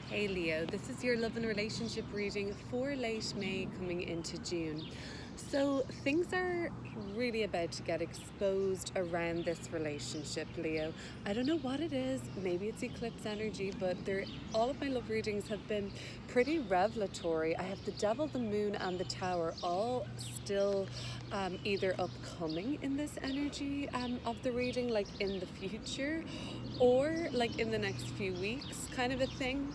Hey Leo, this is your love and relationship reading for late May coming into June. So things are really about to get exposed around this relationship, Leo. I don't know what it is. Maybe it's eclipse energy, but all of my love readings have been pretty revelatory. I have the Devil, the Moon, and the Tower all still either upcoming in this energy of the reading, like in the future, or like in the next few weeks, kind of a thing.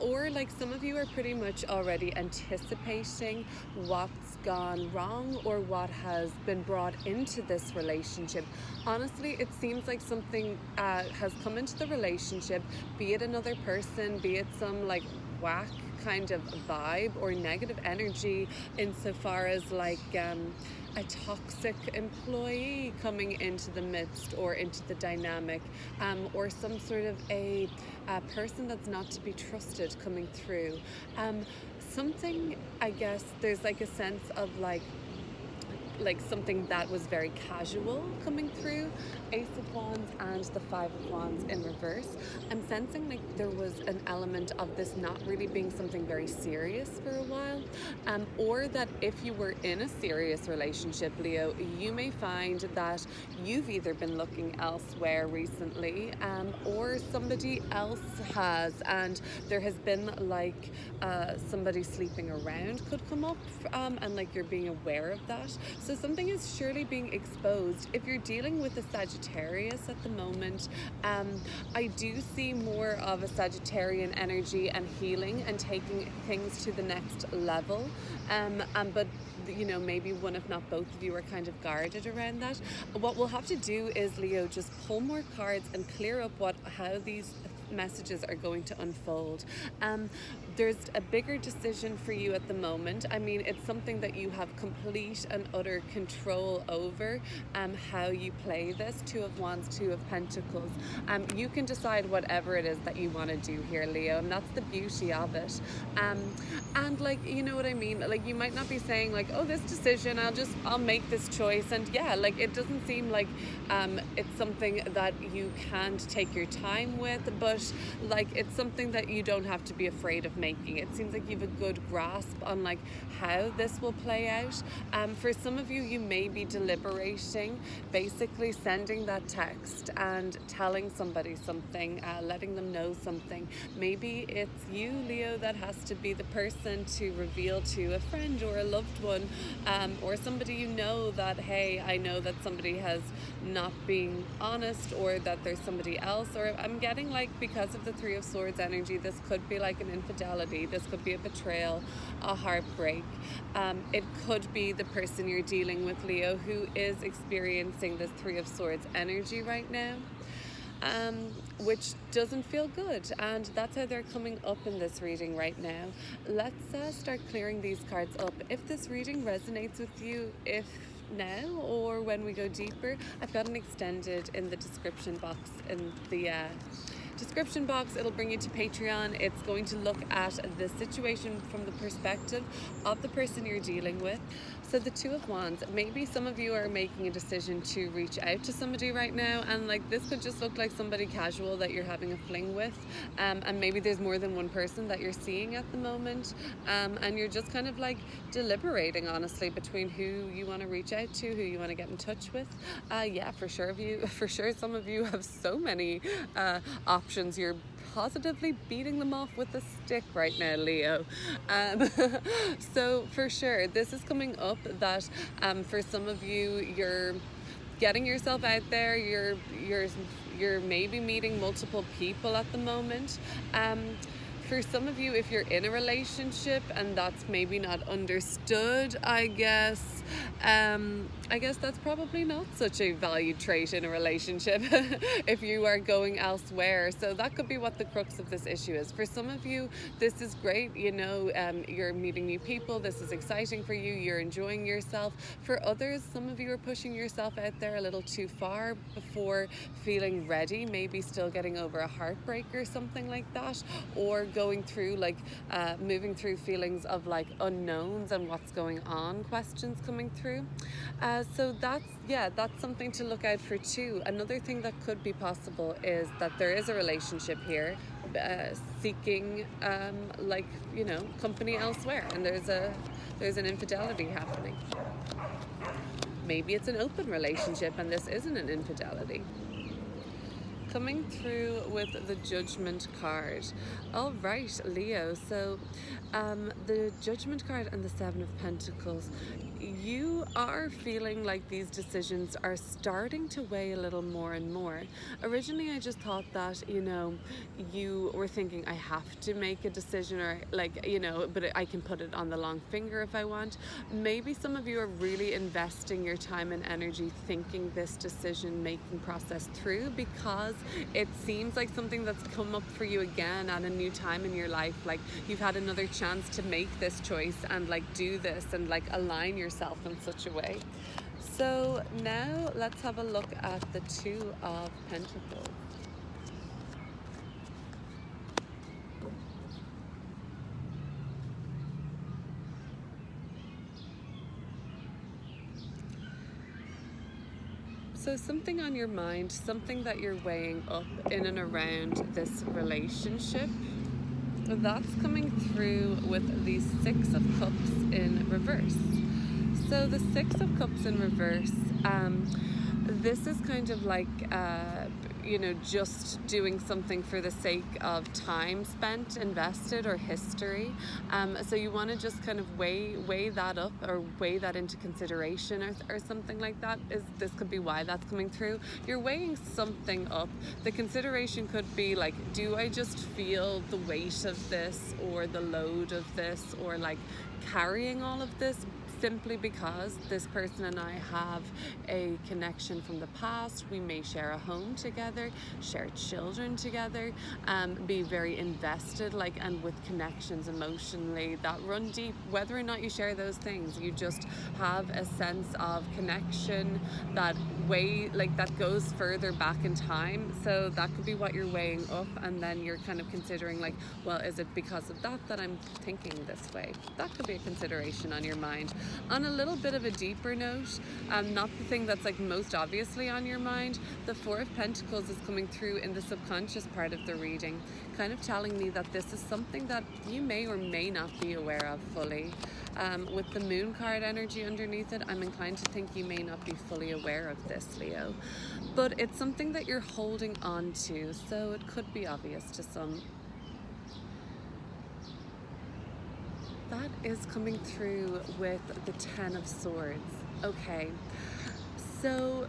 Or like some of you are pretty much already anticipating what's gone wrong or what has been brought into this relationship. Honestly, it seems like something has come into the relationship, be it another person, be it some like whack kind of vibe or negative energy, insofar as like a toxic employee coming into the midst or into the dynamic, or some sort of a person that's not to be trusted coming through. Something, I guess, there's like a sense of like something that was very casual coming through. Ace of Wands and the Five of Wands in reverse. I'm sensing like there was an element of this not really being something very serious for a while, or that if you were in a serious relationship, Leo, you may find that you've either been looking elsewhere recently, or somebody else has, and there has been like somebody sleeping around could come up, and like you're being aware of that. So something is surely being exposed. If you're dealing with a Sagittarius at the moment, I do see more of a Sagittarian energy and healing and taking things to the next level. But you know, maybe one if not both of you are kind of guarded around that. What we'll have to do is, Leo, just pull more cards and clear up how these messages are going to unfold. There's a bigger decision for you at the moment. I mean, it's something that you have complete and utter control over, how you play this. Two of Wands, Two of Pentacles. You can decide whatever it is that you want to do here, Leo, and that's the beauty of it. And like, you know what I mean? Like, you might not be saying like, oh, this decision, I'll make this choice. And yeah, like it doesn't seem like it's something that you can't take your time with, but like it's something that you don't have to be afraid of making. It seems like you have a good grasp on like how this will play out. For some of you, you may be deliberating, basically sending that text and telling somebody something, letting them know something. Maybe it's you, Leo, that has to be the person to reveal to a friend or a loved one, or somebody you know that, hey, I know that somebody has not been honest, or that there's somebody else. Or I'm getting like, because of the Three of Swords energy, this could be like an infidelity, this could be a betrayal, a heartbreak. It could be the person you're dealing with, Leo, who is experiencing this Three of Swords energy right now, which doesn't feel good, and that's how they're coming up in this reading right now. Let's start clearing these cards up. If this reading resonates with you, if now or when we go deeper, I've got an extended in the description box. In the description box, it'll bring you to Patreon. It's going to look at the situation from the perspective of the person you're dealing with. So the Two of Wands, maybe some of you are making a decision to reach out to somebody right now, and like this could just look like somebody casual that you're having a fling with, and maybe there's more than one person that you're seeing at the moment, and you're just kind of like deliberating honestly between who you want to reach out to, who you want to get in touch with. Yeah, for sure some of you have so many options. You're positively beating them off with a stick right now, Leo. So for sure, this is coming up that for some of you, you're getting yourself out there. You're maybe meeting multiple people at the moment. For some of you, if you're in a relationship and that's maybe not understood, I guess that's probably not such a valued trait in a relationship if you are going elsewhere. So that could be what the crux of this issue is. For some of you, this is great, you know, you're meeting new people, this is exciting for you, you're enjoying yourself. For others, some of you are pushing yourself out there a little too far before feeling ready, maybe still getting over a heartbreak or something like that, or going through like moving through feelings of like unknowns and what's going on, questions coming through. So that's something to look out for too. Another thing that could be possible is that there is a relationship here seeking company elsewhere, and there's an infidelity happening. Maybe it's an open relationship and this isn't an infidelity. Coming through with the Judgment card. All right, Leo. So the Judgment card and the Seven of Pentacles. You are feeling like these decisions are starting to weigh a little more and more. Originally, I just thought that, you were thinking, I have to make a decision, or but I can put it on the long finger if I want. Maybe some of you are really investing your time and energy thinking this decision-making process through, because it seems like something that's come up for you again at a new time in your life. Like you've had another chance to make this choice and do this and align yourself in such a way. So now let's have a look at the Two of Pentacles. So something on your mind, something that you're weighing up in and around this relationship, that's coming through with the Six of Cups in reverse. So the Six of Cups in reverse, this is kind of just doing something for the sake of time spent, invested, or history. So you want to just kind of weigh that up, or weigh that into consideration, or something like that. This could be why that's coming through. You're weighing something up. The consideration could be do I just feel the weight of this, or the load of this, or carrying all of this, simply because this person and I have a connection from the past. We may share a home together, share children together, be very invested, and with connections emotionally that run deep. Whether or not you share those things, you just have a sense of connection that that goes further back in time. So that could be what you're weighing up, and then you're kind of considering well, is it because of that I'm thinking this way? That could be a consideration on your mind. On a little bit of a deeper note, not the thing that's most obviously on your mind, the Four of Pentacles is coming through in the subconscious part of the reading, kind of telling me that this is something that you may or may not be aware of fully. With the Moon card energy underneath it, I'm inclined to think you may not be fully aware of this, Leo. But it's something that you're holding on to, so it could be obvious to some. That is coming through with the Ten of Swords. Okay, so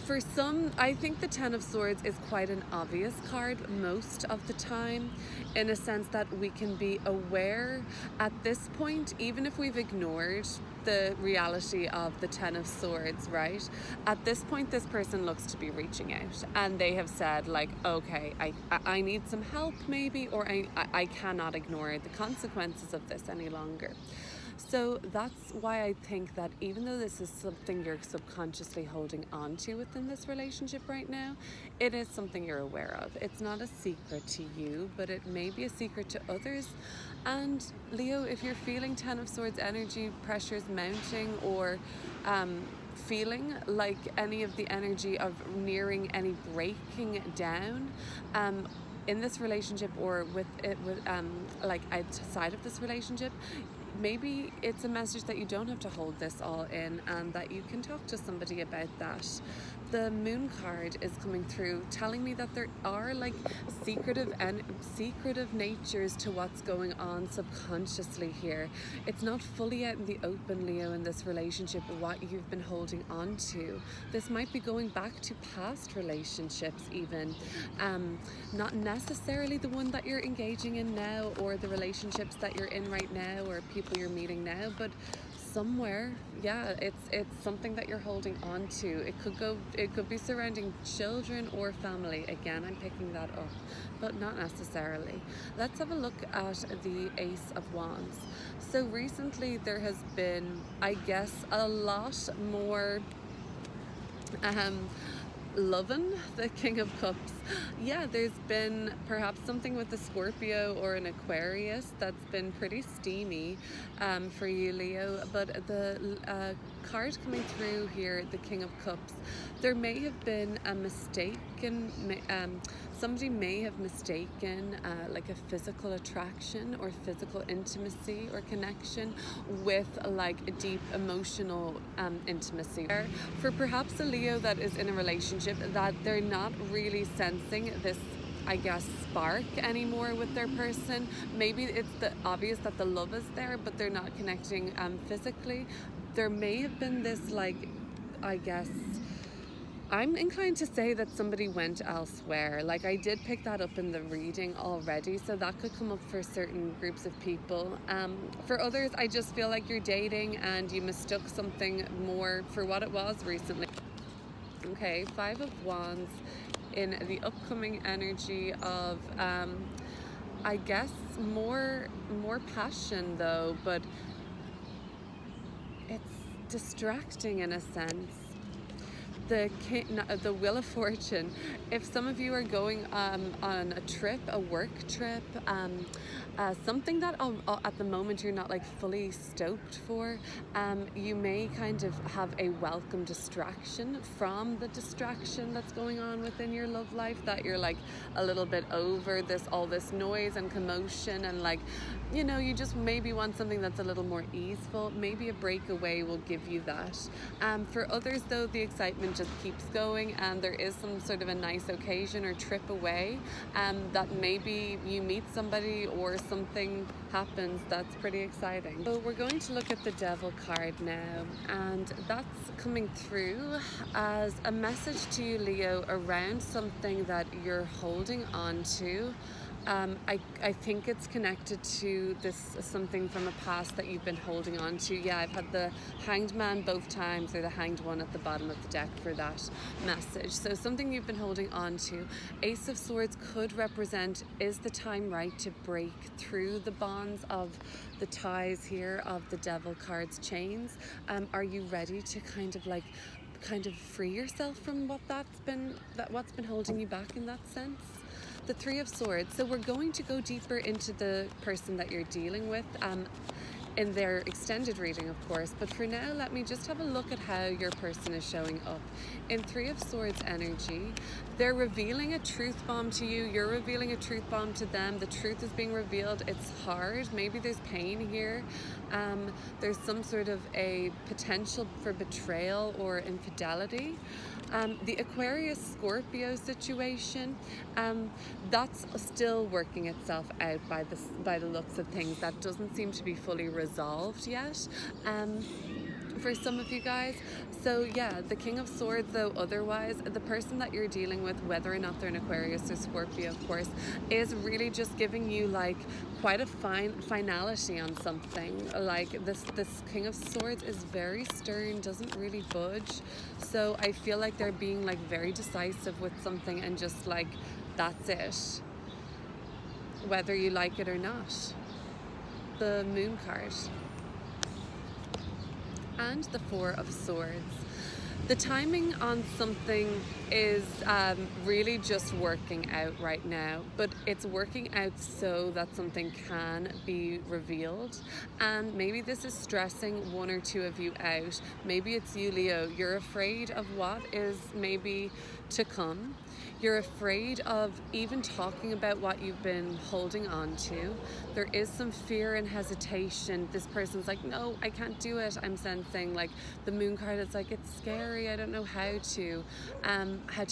for some, I think the Ten of Swords is quite an obvious card most of the time, in a sense that we can be aware at this point, even if we've ignored the reality of the Ten of Swords, right? At this point, this person looks to be reaching out, and they have said okay, I need some help maybe, or I cannot ignore the consequences of this any longer. So that's why I think that even though this is something you're subconsciously holding on to within this relationship right now, it is something you're aware of. It's not a secret to you, but it may be a secret to others. And Leo, if you're feeling Ten of Swords energy, pressures mounting, or feeling like any of the energy of nearing any breaking down, in this relationship, or with outside of this relationship, maybe it's a message that you don't have to hold this all in, and that you can talk to somebody about that. The Moon card is coming through, telling me that there are secretive natures to what's going on subconsciously here. It's not fully out in the open, Leo, in this relationship, what you've been holding on to. This might be going back to past relationships even. Not necessarily the one that you're engaging in now, or the relationships that you're in right now, or people you're meeting now, but somewhere, yeah, it's something that you're holding on to. It could be surrounding children or family. Again, I'm picking that up, but not necessarily. Let's have a look at the Ace of Wands. So recently there has been, I guess, a lot more loving the King of Cups. Yeah, there's been perhaps something with the Scorpio or an Aquarius that's been pretty steamy for you, Leo, but the card coming through here, the King of Cups, there may have been a mistake, and somebody may have mistaken like a physical attraction or physical intimacy or connection with like a deep emotional intimacy. For perhaps a Leo that is in a relationship, that they're not really sensing this, I guess, spark anymore with their person. Maybe it's obvious that the love is there, but they're not connecting physically. There may have been this, like, I guess, I'm inclined to say that somebody went elsewhere. Like, I did pick that up in the reading already, so that could come up for certain groups of people. For others, I just feel like you're dating and you mistook something more for what it was recently. Okay, 5 of Wands in the upcoming energy of I guess more passion though, but it's distracting in a sense. The Wheel of Fortune. If some of you are going on a trip, a work trip, something that at the moment you're not like fully stoked for, you may kind of have a welcome distraction from the distraction that's going on within your love life, that you're like a little bit over all this noise and commotion, and like, you know, you just maybe want something that's a little more easeful. Maybe a breakaway will give you that. For others though, the excitement just keeps going, and there is some sort of a nice occasion or trip away, that maybe you meet somebody or something happens that's pretty exciting. So we're going to look at the Devil card now, and that's coming through as a message to you, Leo, around something that you're holding on to. I think it's connected to something from a past that you've been holding on to. Yeah, I've had the Hanged Man both times, or the Hanged One at the bottom of the deck for that message. So something you've been holding on to. Ace of Swords could represent, is the time right to break through the bonds of the ties here of the Devil card's chains? Are you ready to kind of free yourself from what's been holding you back in that sense? The Three of Swords. So we're going to go deeper into the person that you're dealing with in their extended reading, of course, but for now let me just have a look at how your person is showing up. In Three of Swords energy, they're revealing a truth bomb to you, you're revealing a truth bomb to them, the truth is being revealed. It's hard, maybe there's pain here, there's some sort of a potential for betrayal or infidelity. The Aquarius Scorpio situation, that's still working itself out by the looks of things. That doesn't seem to be fully resolved yet for some of you guys. So yeah, the King of Swords though, otherwise, the person that you're dealing with, whether or not they're an Aquarius or Scorpio, of course, is really just giving you like quite a finality on something. Like this King of Swords is very stern, doesn't really budge. So I feel like they're being like very decisive with something, and just like, that's it, whether you like it or not. The Moon card and the Four of Swords. The timing on something is really just working out right now, but it's working out so that something can be revealed. And maybe this is stressing one or two of you out. Maybe it's you, Leo. You're afraid of what is maybe to come. You're afraid of even talking about what you've been holding on to. There is some fear and hesitation. This person's like, no, I can't do it. I'm sensing like the Moon card. It's like, it's scary. I don't know how to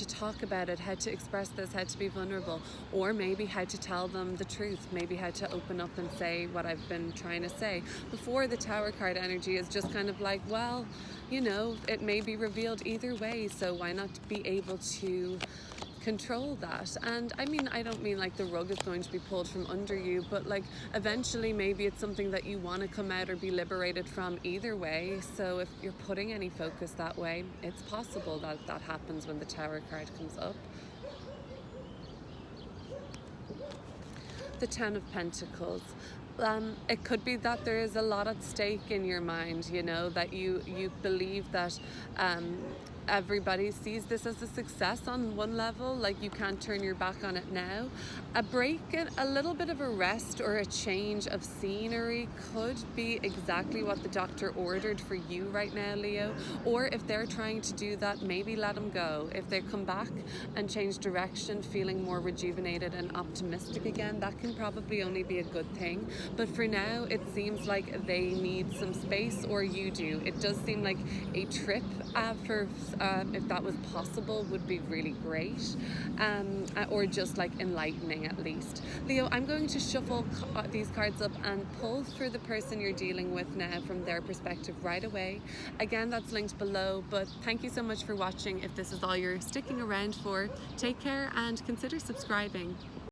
talk about it, how to express this, how to be vulnerable, or maybe how to tell them the truth, maybe how to open up and say what I've been trying to say. Before, the Tower card energy is just kind of like, well, you know, it may be revealed either way, so why not be able to control that? And I mean, I don't mean like the rug is going to be pulled from under you, but like eventually maybe it's something that you want to come out or be liberated from either way. So if you're putting any focus that way, it's possible that that happens when the Tower card comes up. The Ten of Pentacles. It could be that there is a lot at stake in your mind, you know, that you believe that everybody sees this as a success on one level, like you can't turn your back on it now. A break, a little bit of a rest or a change of scenery could be exactly what the doctor ordered for you right now, Leo. Or if they're trying to do that, maybe let them go. If they come back and change direction, feeling more rejuvenated and optimistic again, that can probably only be a good thing. But for now, it seems like they need some space, or you do. It does seem like a trip if that was possible, would be really great, or just like enlightening at least. Leo, I'm going to shuffle these cards up and pull for the person you're dealing with now from their perspective right away. Again, that's linked below, but thank you so much for watching. If this is all you're sticking around for, take care and consider subscribing.